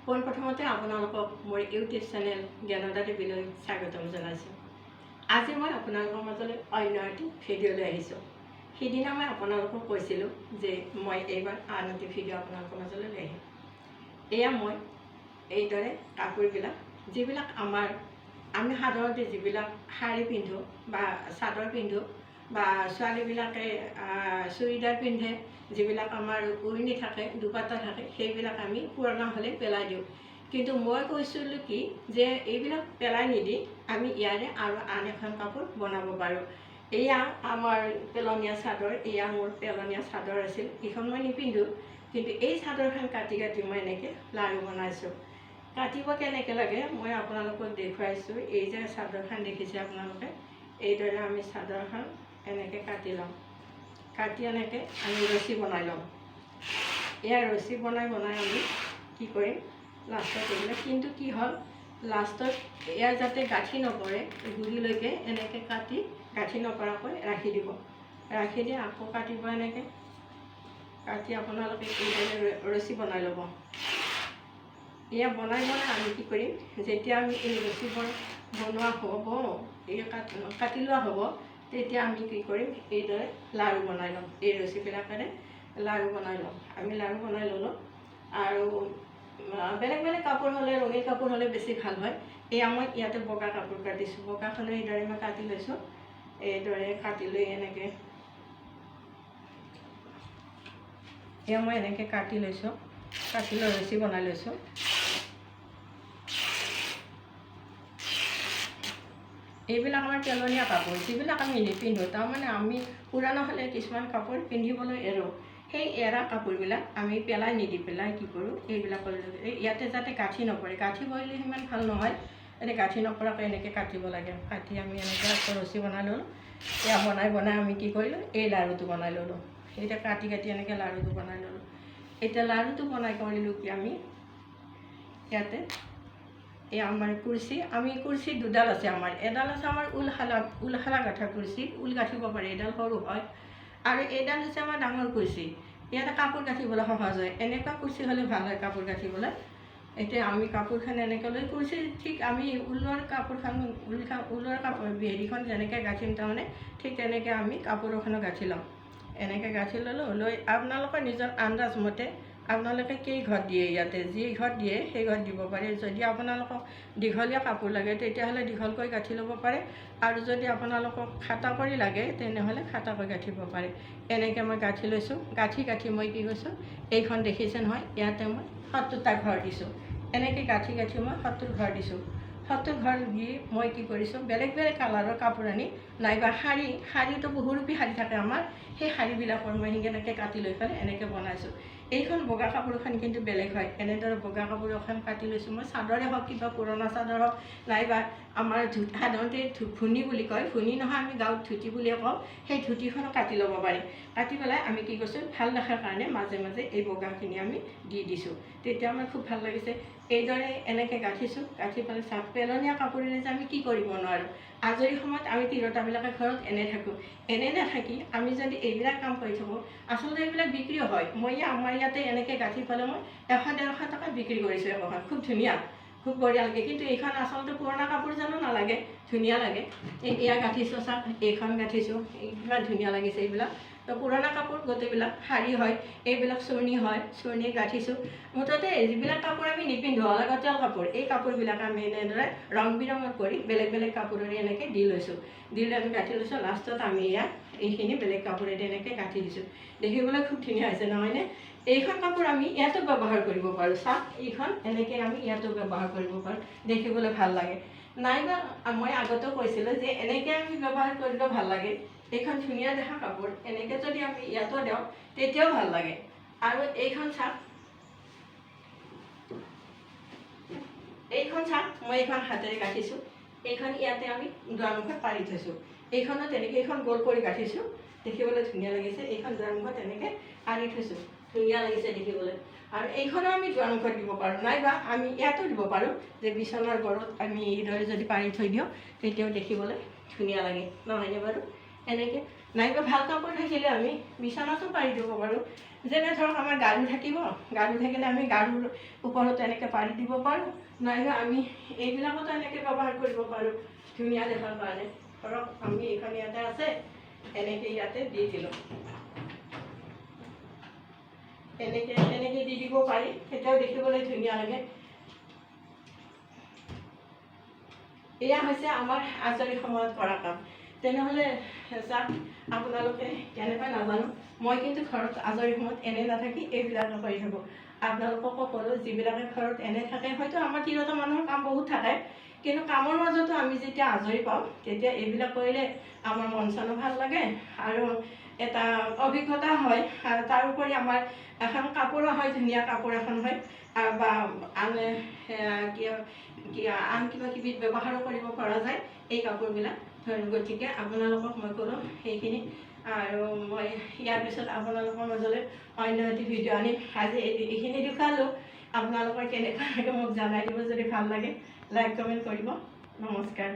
পোনপ্ৰথমতে আপোনালোকক মোৰ YouTube channel Jnanada টিভিলৈ স্বাগতম জনাইছোঁ। আজি মই আপোনালোকৰ মাজলৈ অন্য এটি ভিডিঅ' লৈ আহিছোঁ। সিদিনা মই আপোনালোকক কৈছিলোঁ যে মই এইবাৰ আন এটি ভিডিঅ' আপোনালোকৰ মাজলৈ লৈ আহিম। এয়া মই এইদৰে কাপোৰবিলাক যিবিলাক আমি সাধাৰণতে যিবিলাক শাৰী পিন্ধোঁ বা চাদৰ পিন্ধোঁ বা ছোৱালীবিলাকে চুৰিদাৰ পিন্ধে, যিবিলাক আমাৰ উৰণি থাকে, দুপাতা থাকে, সেইবিলাক আমি পুৰণা হ'লে পেলাই দিওঁ। কিন্তু মই কৈছিলোঁ কি যে এইবিলাক পেলাই নিদি আমি ইয়াৰে আৰু আন এখন কাপোৰ বনাব পাৰোঁ। এয়া আমাৰ পেলনীয়া চাদৰ, এয়া মোৰ পেলনীয়া চাদৰ আছিল, এইখন মই নিপিন্ধোঁ। কিন্তু এই চাদৰখন কাটি কাটি মই এনেকৈ লাৰু বনাইছোঁ। কাটিব কেনেকৈ লাগে মই আপোনালোকক দেখুৱাইছোঁ। এই যে চাদৰখন দেখিছে আপোনালোকে, এইদৰে আমি চাদৰখন এনেকৈ কাটি ল'ম। কাটি এনেকৈ আমি ৰছী বনাই ল'ম। এয়া ৰছী বনাই আমি কি কৰিম, লাষ্টত এইবিলাক কিন্তু কি হ'ল, লাষ্টত এয়া যাতে গাঁঠি নপৰে, গুৰিলৈকে এনেকৈ কাটি গাঁঠি নপৰাকৈ ৰাখি দিব। ৰাখি দি আকৌ কাটিব, এনেকৈ কাটি আপোনালোকে এইদৰে ৰছী বনাই ল'ব। এয়া বনাই আমি কি কৰিম, যেতিয়া আমি এই ৰছীবোৰ বনোৱা হ'ব, এই কাটি লোৱা হ'ব, তেতিয়া আমি কি কৰিম, এইদৰে লাৰু বনাই ল'ম। এই ৰছীবিলাকেৰে লাৰু বনাই ল'ম। আমি লাৰু বনাই ল'লোঁ। আৰু বেলেগ বেলেগ কাপোৰ হ'লে, ৰঙীন কাপোৰ হ'লে বেছি ভাল হয়। এয়া মই ইয়াতে বগা কাপোৰ কাটিছোঁ। বগাখনে এইদৰে মই কাটি লৈছোঁ। এইদৰে কাটি লৈ এনেকৈ এয়া মই এনেকৈ কাটি লৈছোঁ। কাটি লৈ ৰছী বনাই লৈছোঁ। এইবিলাক আমাৰ পেলনীয়া কাপোৰ, যিবিলাক আমি নিপিন্ধোঁ। তাৰমানে আমি পুৰণা হ'লে কিছুমান কাপোৰ পিন্ধিবলৈ এৰোঁ। সেই এৰা কাপোৰবিলাক আমি পেলাই নিদি পেলাই কি কৰোঁ, এইবিলাকৰ ইয়াতে যাতে গাঁঠি নপৰে। গাঁঠি পৰিলে সিমান ভাল নহয়। এতিয়া গাঁঠি নপৰাকৈ এনেকৈ কাটিব লাগে। কাটি আমি এনেকৈ আকৌ ৰছী বনাই ল'লোঁ। এয়া বনাই আমি কি কৰিলোঁ, এই লাৰুটো বনাই ল'লোঁ। এতিয়া কাটি এনেকৈ লাৰুটো বনাই ল'লোঁ। এতিয়া লাৰুটো বনাই কৰিলোঁ কি, আমি ইয়াতে এই আমাৰ কুৰ্চি, আমি কুৰ্চি দুডাল আছে। এডাল আছে আমাৰ ঊল গাঁঠা কুৰ্চি, ঊল গাঁঠিব পাৰে, এডাল সৰু হয়। আৰু এইডাল হৈছে আমাৰ ডাঙৰ কুৰ্চি, ইয়াতে কাপোৰ গাঁঠিবলৈ সহজ হয়। এনেকুৱা কুৰ্চি হ'লে ভাল হয় কাপোৰ গাঁঠিবলৈ। এতিয়া আমি কাপোৰখন এনেকৈ লৈ কুৰ্চি ঠিক আমি ঊলৰ কাপোৰখন ঊলৰ কাপোৰ হেৰিখন যেনেকৈ গাঁঠিম, তাৰমানে ঠিক তেনেকৈ আমি কাপোৰ এখনো গাঁঠি ল'ম। এনেকৈ গাঁঠি ল'লোঁ। লৈ আপোনালোকৰ নিজৰ আন্দাজ মতে আপোনালোকে কেই ঘৰত দিয়ে, ইয়াতে যি ঘৰত দিয়ে সেই ঘৰত দিব পাৰে। যদি আপোনালোকক দীঘলীয়া কাপোৰ লাগে তেতিয়াহ'লে দীঘলকৈ গাঁঠি ল'ব পাৰে, আৰু যদি আপোনালোকক খাটা কৰি লাগে তেনেহ'লে খাটাকৈ গাঁঠিব পাৰে। এনেকৈ মই গাঁঠি লৈছোঁ। গাঁঠি মই কি কৈছোঁ, এইখন দেখিছে নহয়, ইয়াতে মই 70টা ঘৰ দিছোঁ। এনেকৈ গাঁঠি মই 70 ঘৰ দিছোঁ। 70 ঘৰ দি মই কি কৰিছোঁ, বেলেগ বেলেগ কালাৰৰ কাপোৰ আনি, নাইবা শাৰীটো বহুৰূপী শাৰী থাকে আমাৰ, সেই শাৰীবিলাকৰ মই এনেকৈ কাটি লৈ পেলাই এনেকৈ বনাইছোঁ। এইখন বগা কাপোৰখন কিন্তু বেলেগ হয়। এনেদৰে বগা কাপোৰ এখন কাটি লৈছোঁ মই। চাদৰে হওক, কিবা পুৰণা চাদৰ হওক, নাইবা আমাৰ সাধাৰণতে ভুনি বুলি কয়, ভুনি নহয় আমি গাঁৱত ধুতি বুলিয়ে কওঁ, সেই ধুতিখনো কাটি ল'ব পাৰি। কাটি পেলাই আমি কি কৰিছোঁ, ভাল দেখাৰ কাৰণে মাজে মাজে এই বগাখিনি আমি দি দিছোঁ। তেতিয়া আমাৰ খুব ভাল লাগিছে। এইদৰে এনেকৈ গাঁঠিছোঁ। গাঁঠি পেলাই চাওক, পেলনীয়া কাপোৰেৰে যে আমি কি কৰিব নোৱাৰোঁ। আজৰি সময়ত আমি তিৰোতাবিলাকে ঘৰত এনে থাকোঁ। এনে নাথাকি আমি যদি এইবিলাক কাম কৰি থাকোঁ, আচলতে এইবিলাক বিক্ৰীও হয়। মই আমাৰ ইয়াতে এনেকৈ গাঁঠি পেলাই মই 100-150 টকাত বিক্ৰী কৰিছোঁ এখন। খুব ধুনীয়া, খুব বঢ়িয়া লাগে। কিন্তু এইখন আচলতে পুৰণা কাপোৰ জানো নালাগে, ধুনীয়া লাগে। এয়া গাঁঠিছোঁ চাওক, এইখন গাঁঠিছোঁ, ইমান ধুনীয়া লাগিছে এইবিলাক। তো পুৰণা কাপোৰ গোটেইবিলাক শাৰী হয়, এইবিলাক চুৰ্ণি হয়, চুৰ্ণি গাঁঠিছোঁ। মুঠতে যিবিলাক কাপোৰ আমি নিপিন্ধোঁ, অলাগতিয়াল কাপোৰ, এই কাপোৰবিলাক আমি এনেদৰে ৰং বিৰঙৰ কৰি বেলেগ বেলেগ কাপোৰেৰে এনেকৈ দি লৈছোঁ। দি লৈ আমি গাঁঠি লৈছোঁ। লাষ্টত আমি এইখিনি বেলেগ কাপোৰেৰে এনেকৈ গাঁঠি দিছোঁ। দেখিবলৈ খুব ধুনীয়া হৈছে নহয়নে? এইখন কাপোৰ আমি ইয়াতো ব্যৱহাৰ কৰিব পাৰোঁ। চাওক, এইখন এনেকৈ আমি ইয়াতো ব্যৱহাৰ কৰিব পাৰোঁ, দেখিবলৈ ভাল লাগে। নাইবা মই আগতেও কৈছিলোঁ যে এনেকৈ আমি ব্যৱহাৰ কৰিলেও ভাল লাগে। এইখন ধুনীয়া দেখা কাপোৰ, এনেকৈ যদি আমি ইয়াতো দিওঁ তেতিয়াও ভাল লাগে। আৰু এইখন চাওক, মই এইখন হাতেৰে গাঁঠিছোঁ। এইখন ইয়াতে আমি দুৱাৰমুখত পাৰি থৈছোঁ। এইখনো তেনেকৈ, এইখন গোল কৰি গাঁঠিছোঁ, দেখিবলৈ ধুনীয়া লাগিছে। এইখন দুৱাৰমুখত এনেকৈ আঁৰি থৈছোঁ, ধুনীয়া লাগিছে দেখিবলৈ। আৰু এইখনো আমি দুৱাৰমুখত দিব পাৰোঁ, নাইবা আমি ইয়াতো দিব পাৰোঁ, যে বিচনাৰ ঘৰত আমি এইদৰে যদি পাৰি থৈ দিওঁ তেতিয়াও দেখিবলৈ ধুনীয়া লাগে নহয়নে বাৰু? এনেকৈ নাইবা ভাল কাপোৰ থাকিলে আমি বিচনাতো পাৰি দিব পাৰোঁ। যেনে ধৰক আমাৰ গাৰু থাকিব, গাৰু থাকিলে আমি গাৰুৰ ওপৰত এনেকৈ পাৰি দিব পাৰোঁ, নাইবা আমি এইবিলাকতো এনেকৈ ব্যৱহাৰ কৰিব পাৰোঁ ধুনীয়া দেখাৰ কাৰণে। ধৰক আমি এইখন ইয়াতে আছে, এনেকৈ ইয়াতে দি দিলোঁ, এনেকৈ দি দিব পাৰি, তেতিয়াও দেখিবলৈ ধুনীয়া লাগে। এয়া হৈছে আমাৰ আজৰি সময়ত কৰা কাম। তেনেহ'লে চাওক আপোনালোকে কেনেকৈ নাজানো, মই কিন্তু ঘৰত আজৰি সময়ত এনে নাথাকি এইবিলাকে কৰি থাকোঁ। আপোনালোককো ক'লোঁ, যিবিলাকে ঘৰত এনে থাকে, হয়তো আমাৰ তিৰোতা মানুহৰ কাম বহুত থাকে, কিন্তু কামৰ মাজতো আমি যেতিয়া আজৰি পাওঁ তেতিয়া এইবিলাক কৰিলে আমাৰ মন চনো ভাল লাগে আৰু এটা অভিজ্ঞতা হয়। আৰু তাৰোপৰি আমাৰ এখন কাপোৰো হয়, ধুনীয়া কাপোৰ এখন হয়, বা আন কিবা কিবি ব্যৱহাৰো কৰিব পৰা যায় এই কাপোৰবিলাক। গতিকে আপোনালোকক মই ক'লোঁ সেইখিনি, আৰু মই ইয়াৰ পিছত আপোনালোকৰ মাজলৈ অন্য এটি ভিডিঅ' আনিম। আজি এইখিনি দেখুৱালোঁ, আপোনালোকৰ কেনেকুৱা লাগে মোক জনাই দিব। যদি ভাল লাগে লাইক কমেণ্ট কৰিব। নমস্কাৰ।